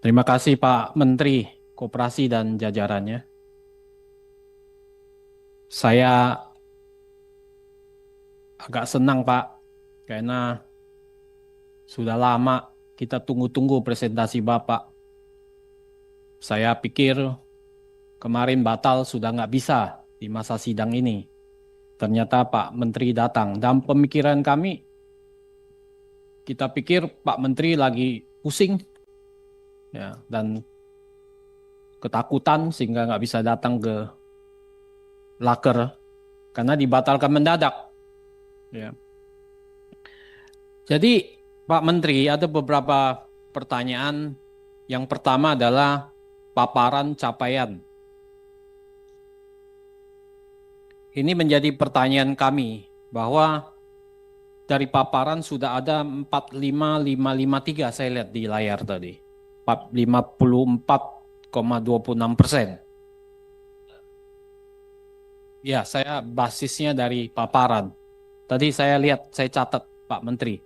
Terima kasih Pak Menteri Koperasi dan jajarannya. Saya agak senang Pak, karena sudah lama kita tunggu-tunggu presentasi Bapak. Saya pikir kemarin batal sudah nggak bisa di masa sidang ini. Ternyata Pak Menteri datang. Dalam pemikiran kami, kita pikir Pak Menteri lagi pusing ya, dan ketakutan sehingga nggak bisa datang ke Laker karena dibatalkan mendadak. Ya. Jadi Pak Menteri, ada beberapa pertanyaan. Yang pertama adalah paparan capaian. Ini menjadi pertanyaan kami bahwa dari paparan sudah ada 45553 saya lihat di layar tadi. 54,26%. Ya, saya basisnya dari paparan. Tadi saya lihat, saya catat Pak Menteri.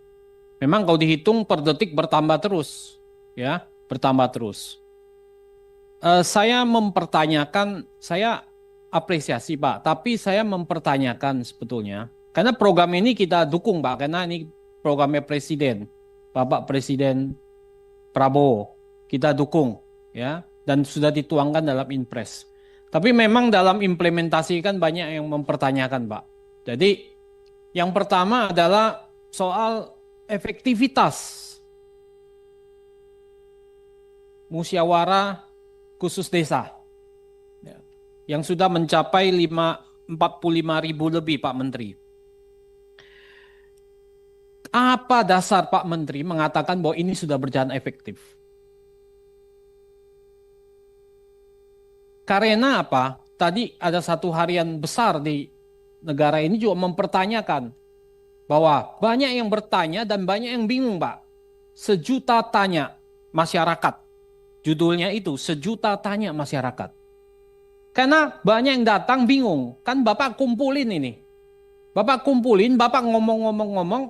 Memang kalau dihitung per detik bertambah terus, ya, bertambah terus. Saya mempertanyakan, saya apresiasi Pak, tapi saya mempertanyakan sebetulnya, karena program ini kita dukung Pak, karena ini programnya Presiden, Bapak Presiden Prabowo, kita dukung, ya, dan sudah dituangkan dalam Inpres. Tapi memang dalam implementasi kan banyak yang mempertanyakan Pak. Jadi yang pertama adalah soal efektivitas musyawarah khusus desa, ya, yang sudah mencapai 45.000 lebih Pak Menteri. Apa dasar Pak Menteri mengatakan bahwa ini sudah berjalan efektif? Karena apa? Tadi ada satu harian besar di negara ini juga mempertanyakan bahwa banyak yang bertanya dan banyak yang bingung Pak. Sejuta tanya masyarakat. Judulnya itu, sejuta tanya masyarakat. Karena banyak yang datang bingung. Kan Bapak kumpulin ini. Bapak kumpulin, Bapak ngomong-ngomong-ngomong,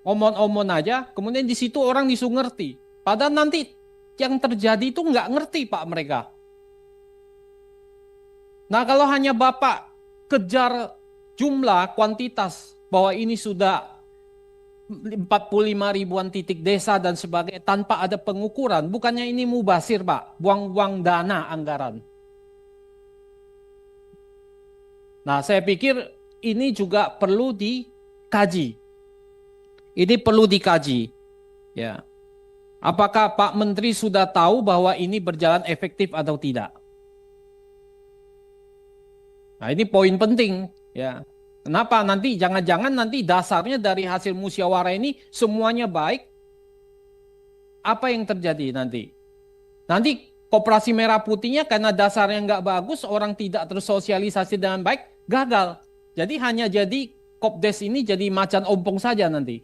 omon-omon aja, kemudian di situ orang disuruh ngerti. Padahal nanti yang terjadi itu nggak ngerti Pak mereka. Nah kalau hanya Bapak kejar jumlah, kuantitas, bahwa ini sudah 45 ribuan titik desa dan sebagainya tanpa ada pengukuran, bukannya ini mubazir Pak, buang-buang dana anggaran. Nah saya pikir ini juga perlu dikaji. Ini perlu dikaji. Ya. Apakah Pak Menteri sudah tahu bahwa ini berjalan efektif atau tidak? Nah ini poin penting, ya. Kenapa nanti jangan-jangan nanti dasarnya dari hasil musyawarah ini semuanya baik? Apa yang terjadi nanti? Nanti Koperasi Merah Putihnya karena dasarnya nggak bagus, orang tidak tersosialisasi dengan baik, gagal. Jadi hanya jadi Kopdes ini jadi macan ompong saja nanti.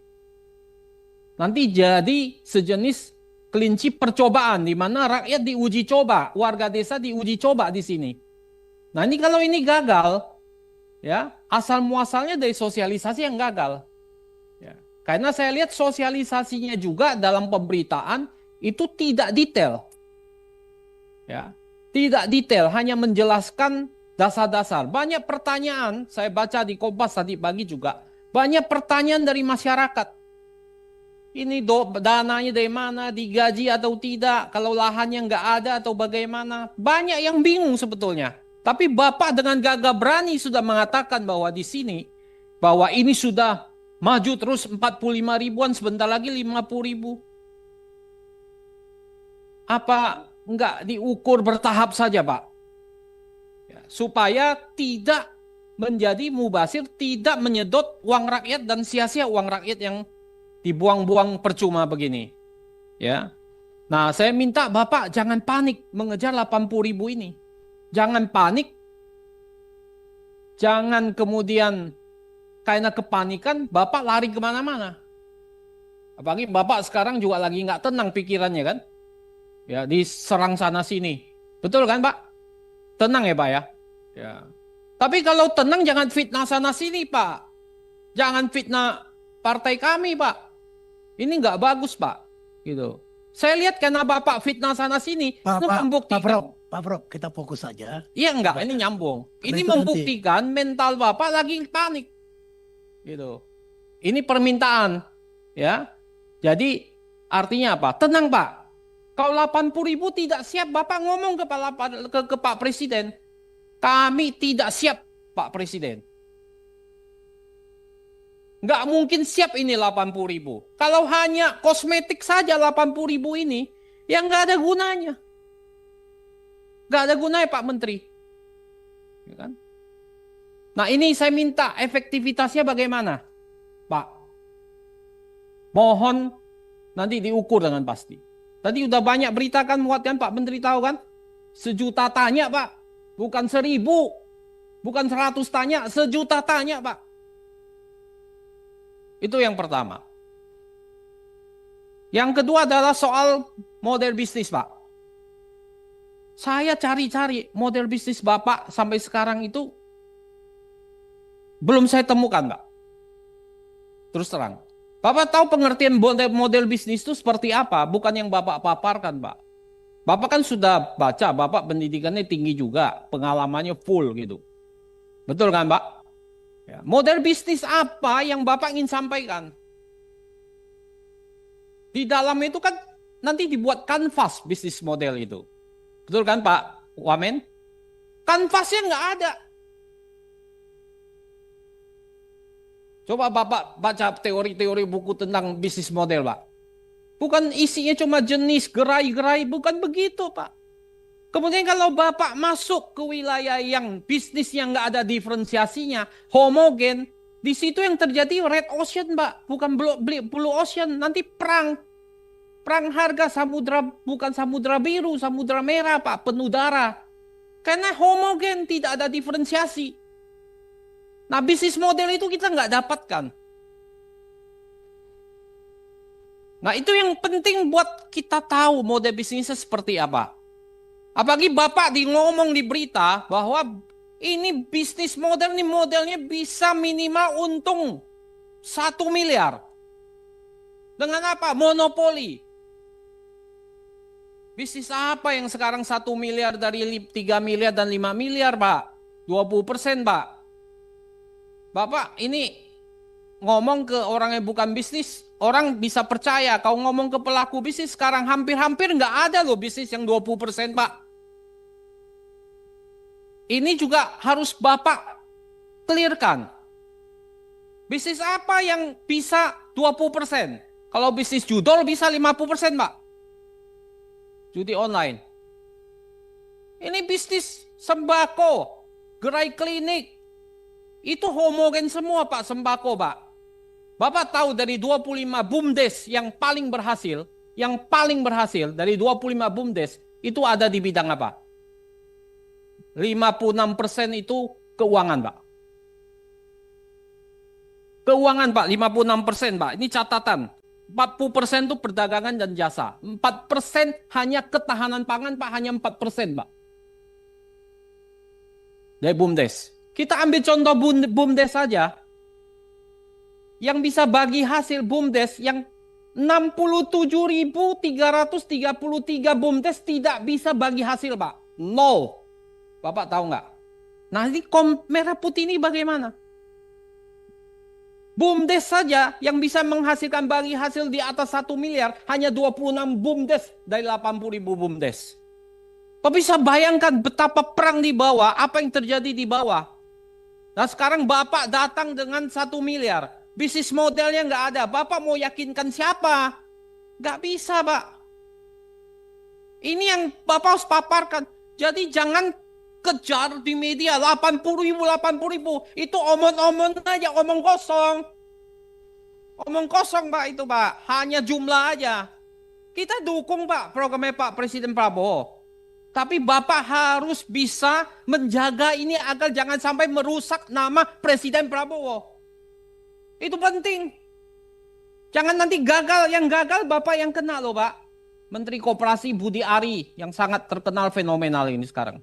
Nanti jadi sejenis kelinci percobaan di mana rakyat diuji coba, warga desa diuji coba di sini. Nah ini kalau ini gagal, ya asal muasalnya dari sosialisasi yang gagal. Ya. Karena saya lihat sosialisasinya juga dalam pemberitaan itu tidak detail, ya tidak detail, hanya menjelaskan dasar-dasar. Banyak pertanyaan, saya baca di Kompas tadi pagi juga, banyak pertanyaan dari masyarakat. Ini dananya dari mana, digaji atau tidak, kalau lahannya nggak ada atau bagaimana. Banyak yang bingung sebetulnya. Tapi Bapak dengan gagah berani sudah mengatakan bahwa di sini, bahwa ini sudah maju terus 45 ribuan, sebentar lagi 50 ribu. Apa enggak diukur bertahap saja Pak? Ya, supaya tidak menjadi mubazir, tidak menyedot uang rakyat dan sia-sia uang rakyat yang dibuang-buang percuma begini. Ya. Nah saya minta Bapak jangan panik mengejar 80 ribu ini. Jangan panik, jangan kemudian karena kepanikan Bapak lari kemana-mana. Apalagi Bapak sekarang juga lagi nggak tenang pikirannya kan, ya diserang sana sini, betul kan Pak? Tenang ya Pak ya. Ya. Tapi kalau tenang jangan fitnah sana sini Pak, jangan fitnah partai kami Pak. Ini nggak bagus Pak, gitu. Saya lihat karena Bapak fitnah sana sini, Pak, itu Pak, Pak membuktikan. Prof, Pak Prof, kita fokus saja. Iya enggak, ini nyambung. Karena Ini itu nanti. membuktikan mental Bapak lagi panik. Gitu. Ini permintaan, ya. Jadi artinya apa? Tenang Pak. Kalau 80.000 tidak siap, Bapak ngomong ke Pak Presiden. Kami tidak siap, Pak Presiden. Nggak mungkin siap ini 80.000. Kalau hanya kosmetik saja 80.000 ini, ya nggak ada gunanya. Nggak ada gunanya Pak Menteri. Ya kan? Nah ini saya minta efektivitasnya bagaimana? Pak, mohon nanti diukur dengan pasti. Tadi udah banyak berita kan muat kan Pak Menteri tahu kan? 1.000.000 tanya Pak, bukan 1.000, bukan 100 tanya, 1.000.000 tanya Pak. Itu yang pertama. Yang kedua adalah soal model bisnis Pak. Saya cari-cari model bisnis Bapak sampai sekarang itu belum saya temukan Pak. Terus terang. Bapak tahu pengertian model bisnis itu seperti apa? Bukan yang Bapak paparkan Pak. Bapak kan sudah baca, Bapak pendidikannya tinggi juga, pengalamannya full gitu. Betul kan Pak? Ya. Model bisnis apa yang Bapak ingin sampaikan? Di dalam itu kan nanti dibuat kanvas bisnis model itu. Betul kan Pak Wamen? Kanvasnya nggak ada. Coba Bapak baca teori-teori buku tentang bisnis model Pak. Bukan isinya cuma jenis gerai-gerai, bukan begitu Pak. Kemudian kalau Bapak masuk ke wilayah yang bisnis yang nggak ada diferensiasinya, homogen, di situ yang terjadi red ocean Pak, bukan blue ocean, nanti perang. Perang harga samudra, bukan samudra biru, samudra merah Pak, penuh darah. Karena homogen, tidak ada diferensiasi. Nah bisnis model itu kita nggak dapatkan. Nah itu yang penting buat kita tahu model bisnisnya seperti apa. Apalagi Bapak ngomong di berita bahwa ini bisnis model, ini modelnya bisa minimal untung 1 miliar. Dengan apa? Monopoli. Bisnis apa yang sekarang 1 miliar dari 3 miliar dan 5 miliar Pak? 20% Pak. Bapak ini ngomong ke orang yang bukan bisnis, orang bisa percaya. Kau ngomong ke pelaku bisnis sekarang hampir-hampir nggak ada loh bisnis yang 20% Pak. Ini juga harus Bapak clearkan. Bisnis apa yang bisa 20%? Kalau bisnis judol bisa 50% Pak. Judi online. Ini bisnis sembako, gerai klinik. Itu homogen semua Pak, sembako Pak. Bapak tahu dari 25 BUMDes yang paling berhasil dari 25 BUMDes itu ada di bidang apa? 56% itu keuangan Pak. Keuangan Pak, 56% Pak. Ini catatan. 40% itu perdagangan dan jasa. 4% hanya ketahanan pangan Pak, hanya 4% Pak. Dari BUMDes. Kita ambil contoh BUMDes saja. Yang bisa bagi hasil BUMDes yang 67.333 BUMDes tidak bisa bagi hasil Pak. Nol. Bapak tahu nggak? Nah ini merah putih ini bagaimana? BUMDes saja yang bisa menghasilkan bagi hasil di atas 1 miliar hanya 26 BUMDes dari 80.000 BUMDes. Bapak bisa bayangkan betapa perang di bawah, apa yang terjadi di bawah. Nah sekarang Bapak datang dengan 1 miliar. Bisnis modelnya nggak ada. Bapak mau yakinkan siapa? Nggak bisa Pak. Ini yang Bapak harus paparkan. Jadi jangan kejar di media 80.000. Itu omong-omong aja, omong kosong. Omong kosong Pak itu Pak. Hanya jumlah aja. Kita dukung Pak programnya Pak Presiden Prabowo. Tapi Bapak harus bisa menjaga ini agar jangan sampai merusak nama Presiden Prabowo. Itu penting. Jangan nanti gagal, yang gagal Bapak yang kena loh Pak. Menteri Koperasi Budi Ari yang sangat terkenal fenomenal ini sekarang.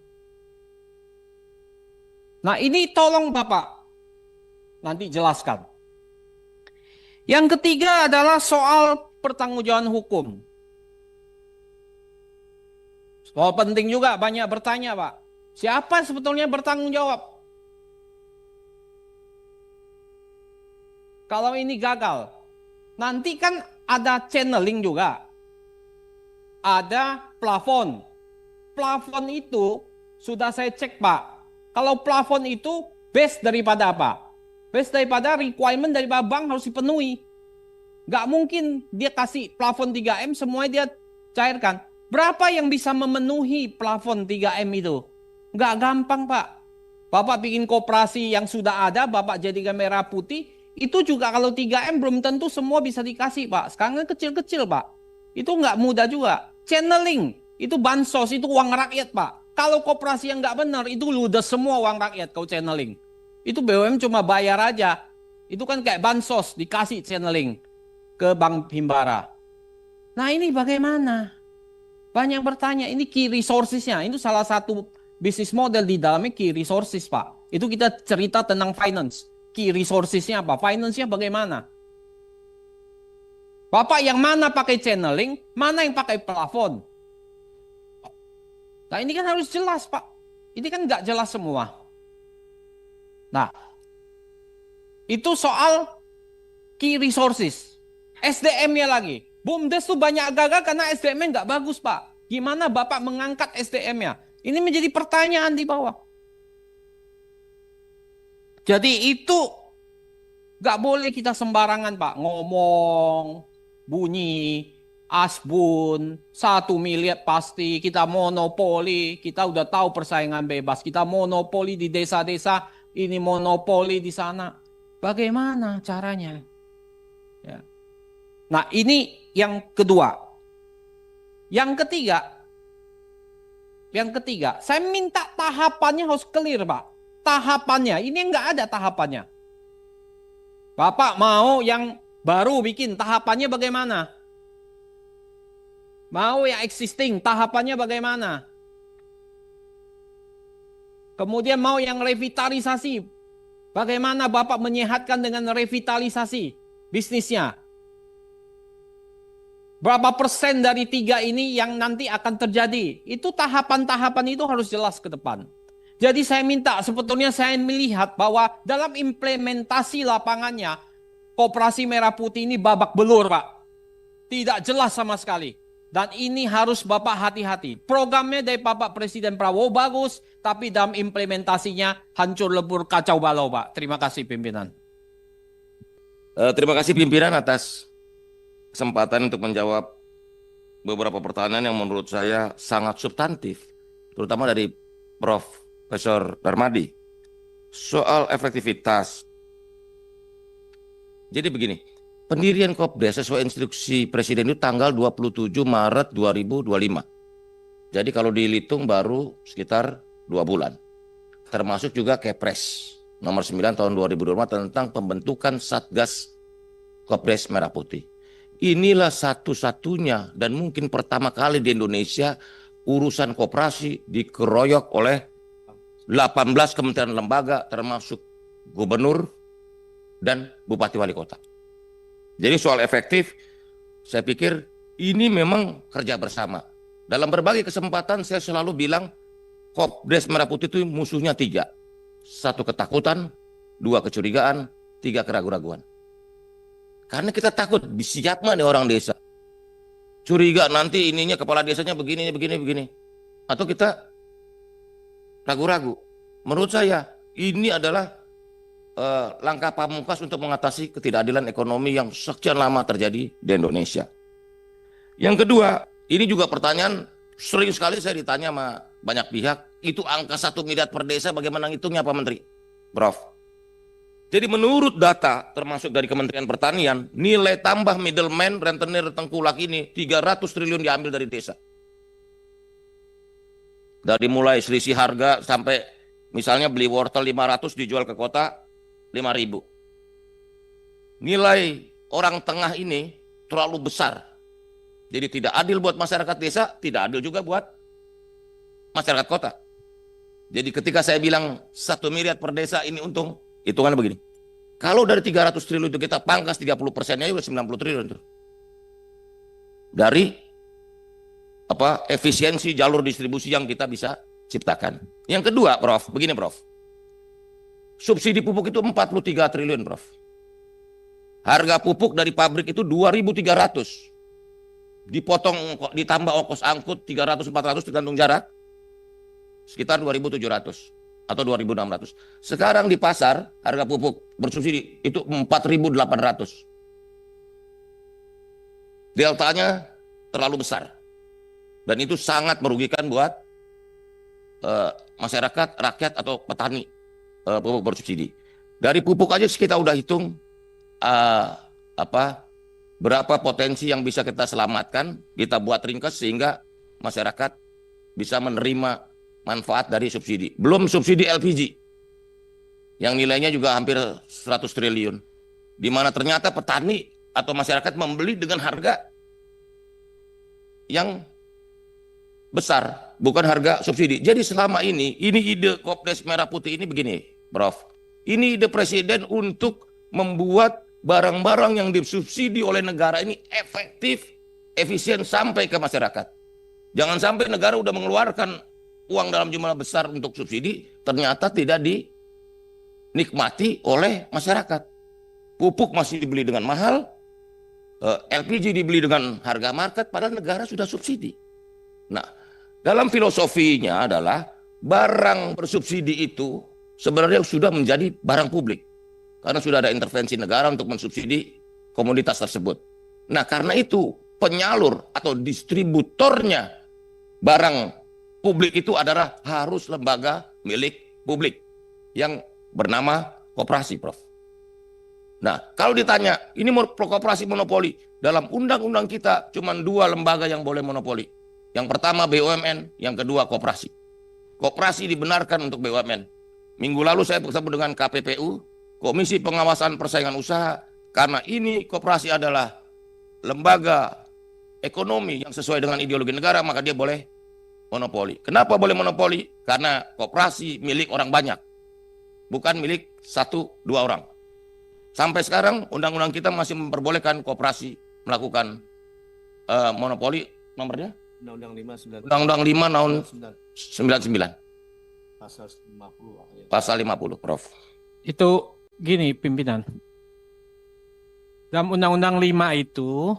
Nah ini tolong Bapak nanti jelaskan. Yang ketiga adalah soal pertanggungjawaban hukum. Soal penting juga banyak bertanya, Pak. Siapa sebetulnya bertanggung jawab? Kalau ini gagal, nanti kan ada channeling juga. Ada plafon. Plafon itu sudah saya cek, Pak. Kalau plafon itu base daripada apa? Base daripada requirement daripada bank harus dipenuhi. Gak mungkin dia kasih plafon 3M semuanya dia cairkan. Berapa yang bisa memenuhi plafon 3M itu? Gak gampang, Pak. Bapak bikin koperasi yang sudah ada, Bapak jadikan merah putih, itu juga kalau 3M belum tentu semua bisa dikasih, Pak. Sekarang kan kecil-kecil, Pak. Itu nggak mudah juga. Channeling, itu bansos, itu uang rakyat, Pak. Kalau koperasi yang nggak benar, itu ludes semua uang rakyat kau channeling. Itu BUMN cuma bayar aja. Itu kan kayak bansos, dikasih channeling ke Bank Himbara. Nah ini bagaimana? Banyak bertanya, ini key resources-nya. Itu salah satu bisnis model di dalamnya key resources, Pak. Itu kita cerita tentang finance. Key resources-nya apa? Finance-nya bagaimana? Bapak yang mana pakai channeling, mana yang pakai plafon? Nah ini kan harus jelas, Pak. Ini kan nggak jelas semua. Nah, itu soal key resources. SDM-nya lagi. BUMDes tuh banyak gagal karena SDM-nya nggak bagus, Pak. Gimana Bapak mengangkat SDM-nya? Ini menjadi pertanyaan di bawah. Jadi itu nggak boleh kita sembarangan, Pak. Ngomong, bunyi, asbun, 1 miliar pasti, kita monopoli. Kita udah tahu persaingan bebas. Kita monopoli di desa-desa, ini monopoli di sana. Bagaimana caranya? Ya. Nah ini yang kedua. Yang ketiga, saya minta tahapannya harus clear, Pak. Tahapannya, ini nggak ada tahapannya. Bapak mau yang baru bikin, tahapannya bagaimana? Mau yang existing, tahapannya bagaimana? Kemudian mau yang revitalisasi, bagaimana Bapak menyehatkan dengan revitalisasi bisnisnya? Berapa persen dari 3 ini yang nanti akan terjadi? Itu tahapan-tahapan itu harus jelas ke depan. Jadi saya minta, sebetulnya saya melihat bahwa dalam implementasi lapangannya, Koperasi Merah Putih ini babak belur, Pak. Tidak jelas sama sekali. Dan ini harus Bapak hati-hati. Programnya dari Bapak Presiden Prabowo bagus, tapi dalam implementasinya hancur lebur kacau balau, Pak. Terima kasih pimpinan. Terima kasih pimpinan atas kesempatan untuk menjawab beberapa pertanyaan yang menurut saya sangat substantif, terutama dari Profesor Darmadi. Soal efektivitas. Jadi begini, pendirian Kopdes sesuai instruksi Presiden itu tanggal 27 Maret 2025. Jadi kalau dihitung baru sekitar 2 bulan. Termasuk juga Kepres nomor 9 tahun 2025 tentang pembentukan Satgas Kopdes Merah Putih. Inilah satu-satunya dan mungkin pertama kali di Indonesia urusan koperasi dikeroyok oleh 18 kementerian lembaga termasuk gubernur dan bupati wali kota. Jadi soal efektif, saya pikir ini memang kerja bersama. Dalam berbagai kesempatan saya selalu bilang Kopdes Merah Putih itu musuhnya 3. 1 ketakutan, 2 kecurigaan, 3 keraguan-raguan. Karena kita takut, siapa nih orang desa? Curiga nanti ininya kepala desanya begini. Atau kita ragu-ragu. Menurut saya ini adalah langkah pamungkas untuk mengatasi ketidakadilan ekonomi yang sekian lama terjadi di Indonesia. Yang kedua, ini juga pertanyaan sering sekali saya ditanya sama banyak pihak, itu angka 1 miliar per desa bagaimana ngitungnya Pak Menteri? Prof. Jadi menurut data termasuk dari Kementerian Pertanian, nilai tambah middleman, rentenir, tengkulak ini 300 triliun diambil dari desa. Dari mulai selisih harga sampai misalnya beli wortel 500 dijual ke kota 5.000. Nilai orang tengah ini terlalu besar. Jadi tidak adil buat masyarakat desa, tidak adil juga buat masyarakat kota. Jadi ketika saya bilang 1 miliar per desa ini untung, hitungannya begini. Kalau dari 300 triliun itu kita pangkas 30%-nya udah 90 triliun itu. Dari efisiensi jalur distribusi yang kita bisa ciptakan. Yang kedua, Prof, begini Prof. Subsidi pupuk itu 43 triliun, Prof. Harga pupuk dari pabrik itu 2.300. Dipotong ditambah ongkos angkut 300-400 tergantung jarak. Sekitar 2.700 atau 2.600. Sekarang di pasar harga pupuk bersubsidi itu 4.800. Deltanya terlalu besar. Dan itu sangat merugikan buat masyarakat, rakyat atau petani pupuk bersubsidi. Dari pupuk aja kita udah hitung berapa potensi yang bisa kita selamatkan, kita buat ringkas sehingga masyarakat bisa menerima manfaat dari subsidi. Belum subsidi LPG yang nilainya juga hampir 100 triliun. Di mana ternyata petani atau masyarakat membeli dengan harga yang besar, bukan harga subsidi. Jadi selama ini ide Kopdes Merah Putih ini begini, Prof. Ini ide Presiden untuk membuat barang-barang yang disubsidi oleh negara ini efektif, efisien sampai ke masyarakat. Jangan sampai negara udah mengeluarkan uang dalam jumlah besar untuk subsidi, ternyata tidak dinikmati oleh masyarakat. Pupuk masih dibeli dengan mahal, LPG dibeli dengan harga market, padahal negara sudah subsidi. Nah, dalam filosofinya adalah barang bersubsidi itu sebenarnya sudah menjadi barang publik. Karena sudah ada intervensi negara untuk mensubsidi komoditas tersebut. Nah, karena itu penyalur atau distributornya barang publik itu adalah harus lembaga milik publik yang bernama koperasi, Prof. Nah, kalau ditanya, ini koperasi monopoli, dalam undang-undang kita cuma 2 lembaga yang boleh monopoli. Yang pertama BUMN, yang kedua koperasi. Koperasi dibenarkan untuk BUMN. Minggu lalu saya bertemu dengan KPPU, Komisi Pengawasan Persaingan Usaha, karena ini koperasi adalah lembaga ekonomi yang sesuai dengan ideologi negara, maka dia boleh monopoli. Kenapa boleh monopoli? Karena koperasi milik orang banyak, bukan milik 1-2 orang. Sampai sekarang undang-undang kita masih memperbolehkan koperasi melakukan monopoli. Nomornya? Undang-Undang 5 tahun 99. Pasal 50, Prof. Itu gini pimpinan. Dalam Undang-Undang 5 itu,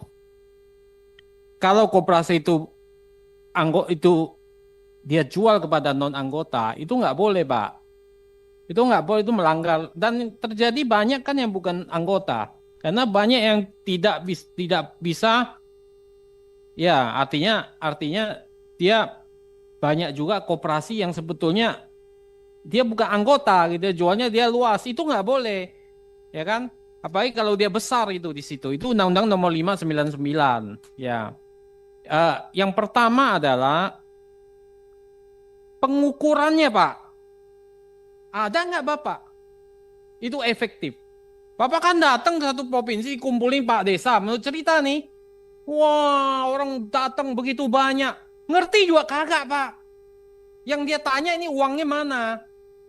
kalau koperasi itu dia jual kepada non anggota, itu nggak boleh, Pak. Itu nggak boleh, itu melanggar. Dan terjadi banyak kan yang bukan anggota, karena banyak yang tidak bisa. Ya, artinya dia banyak juga koperasi yang sebetulnya dia bukan anggota gitu, jualnya dia luas, itu nggak boleh, ya kan? Apalagi kalau dia besar itu di situ. Itu Undang-Undang Nomor 599, ya. Yang pertama adalah pengukurannya, Pak. Ada nggak Bapak? Itu efektif. Bapak kan datang ke satu provinsi, kumpulin Pak Desa, menurut cerita nih, wah orang datang begitu banyak, ngerti juga kagak, Pak. Yang dia tanya ini uangnya mana?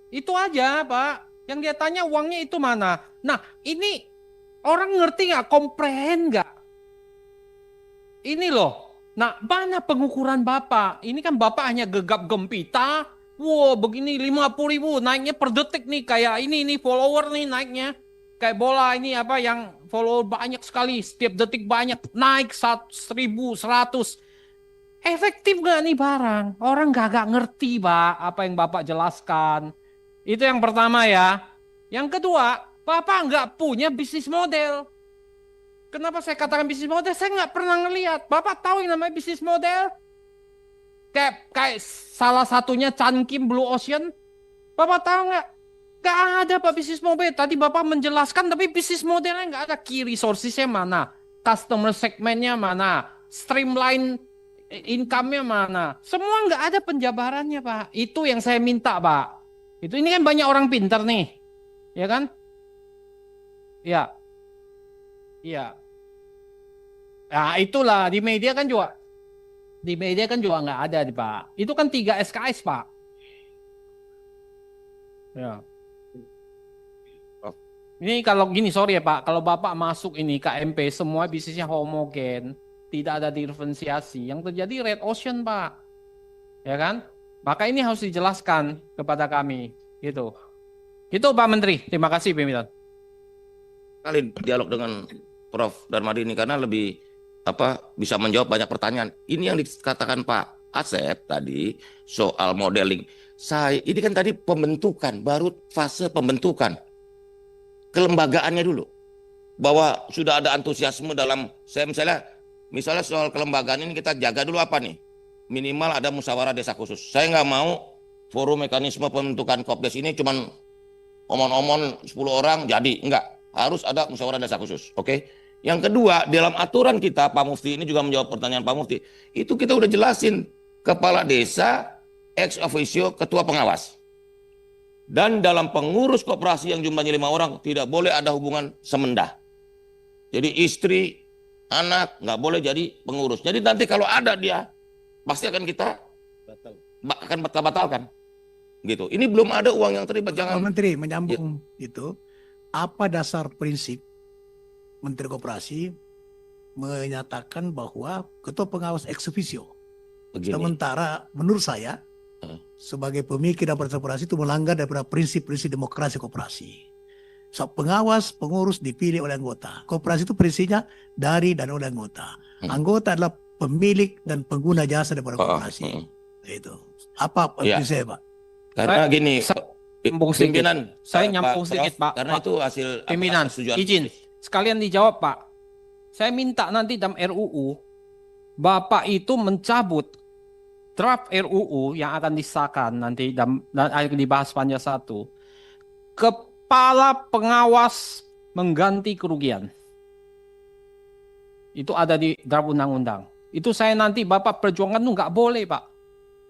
Itu aja, Pak. Yang dia tanya uangnya itu mana? Nah, ini orang ngerti nggak? Komprehen nggak? Ini loh. Nah, mana pengukuran Bapak? Ini kan Bapak hanya gegap gempita. Wow, begini 50.000 naiknya per detik nih. Kayak ini follower nih naiknya. Kayak bola ini apa yang follower banyak sekali. Setiap detik banyak. Naik 1.100. Efektif nggak nih barang? Orang gak ngerti, Pak, apa yang Bapak jelaskan. Itu yang pertama ya. Yang kedua, Bapak nggak punya bisnis model. Kenapa saya katakan bisnis model? Saya nggak pernah ngelihat. Bapak tahu yang namanya bisnis model? Kayak salah satunya Chan Kim Blue Ocean. Bapak tahu nggak? Nggak ada Pak bisnis model. Tadi Bapak menjelaskan, tapi bisnis modelnya nggak ada. Key resources-nya mana? Customer segmentnya mana? Streamline income-nya mana? Semua nggak ada penjabarannya, Pak. Itu yang saya minta, Pak. Ini kan banyak orang pintar nih, ya kan? Ya, iya. Nah itulah di media kan juga nggak ada, Pak. Itu kan 3 SKS, Pak. Ya. Ini kalau gini, sorry ya Pak, kalau Bapak masuk ini KMP semua bisnisnya homogen. tidak ada diferensiasi, yang terjadi red ocean, Pak. Ya kan? Maka ini harus dijelaskan kepada kami, gitu. Itu Pak Menteri. Terima kasih, pimpinan. Kali dialog dengan Prof. Darmadi ini karena lebih bisa menjawab banyak pertanyaan. Ini yang dikatakan Pak Asep tadi soal modeling. Ini kan tadi pembentukan, baru fase pembentukan. Kelembagaannya dulu. Bahwa sudah ada antusiasme dalam, misalnya soal kelembagaan ini kita jaga dulu apa nih? Minimal ada musyawarah desa khusus. Saya nggak mau forum mekanisme pembentukan Kopdes ini cuman omon-omon 10 orang jadi, enggak. Harus ada musyawarah desa khusus, oke? Yang kedua, dalam aturan kita, Pak Mufti ini juga menjawab pertanyaan Pak Mufti, itu kita udah jelasin, kepala desa, ex officio, ketua pengawas. Dan dalam pengurus koperasi yang jumlahnya 5 orang, tidak boleh ada hubungan semendah. Jadi istri, anak, nggak boleh jadi pengurus. Jadi nanti kalau ada dia, pasti akan kita batalkan. Gitu. Ini belum ada uang yang terlibat. Pak Jangan. Menteri menyambung itu, apa dasar prinsip Menteri Koperasi menyatakan bahwa ketua pengawas ex officio, Begini. sementara menurut saya sebagai pemikir dan koperasi itu melanggar daripada prinsip-prinsip demokrasi koperasi. So, pengawas, pengurus dipilih oleh anggota. Koperasi itu prinsipnya dari dan oleh anggota. Anggota adalah pemilik dan pengguna jasa daripada koperasi. Itu. Apa prinsipnya, Pak? Karena gini, pimpinan, saya nyambung sedikit, Pak. Karena itu hasil pimpinan, izin sekalian dijawab, Pak. Saya minta nanti dalam RUU Bapak itu mencabut draft RUU yang akan disahkan nanti dan akan dibahas panja 1. Kepala pengawas mengganti kerugian. Itu ada di draft undang-undang. Itu saya nanti Bapak perjuangkan itu nggak boleh, Pak.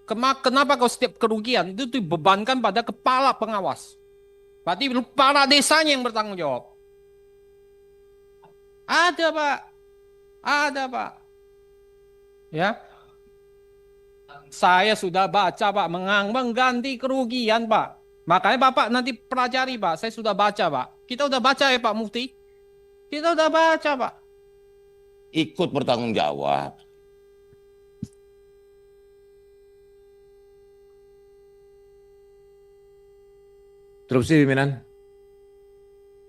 Kenapa kalau setiap kerugian itu dibebankan pada kepala pengawas? Berarti kepala desanya yang bertanggung jawab. Ada, Pak. Ada, Pak. Ya. Saya sudah baca, Pak, mengganti kerugian, Pak. Makanya Bapak nanti pelajari, Pak. Saya sudah baca, Pak. Kita udah baca ya, Pak Mufti. Kita udah baca, Pak. Ikut bertanggung jawab. Interupsi pimpinan.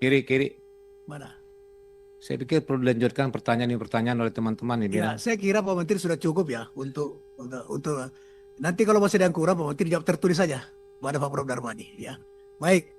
Kiri. Mana? Saya pikir perlu dilanjutkan pertanyaan oleh teman-teman ini. Ya, saya kira Pak Menteri sudah cukup ya untuk nanti kalau masih ada yang kurang Pak Menteri jawab tertulis saja pada Pak Prof Darmadi ya. Baik,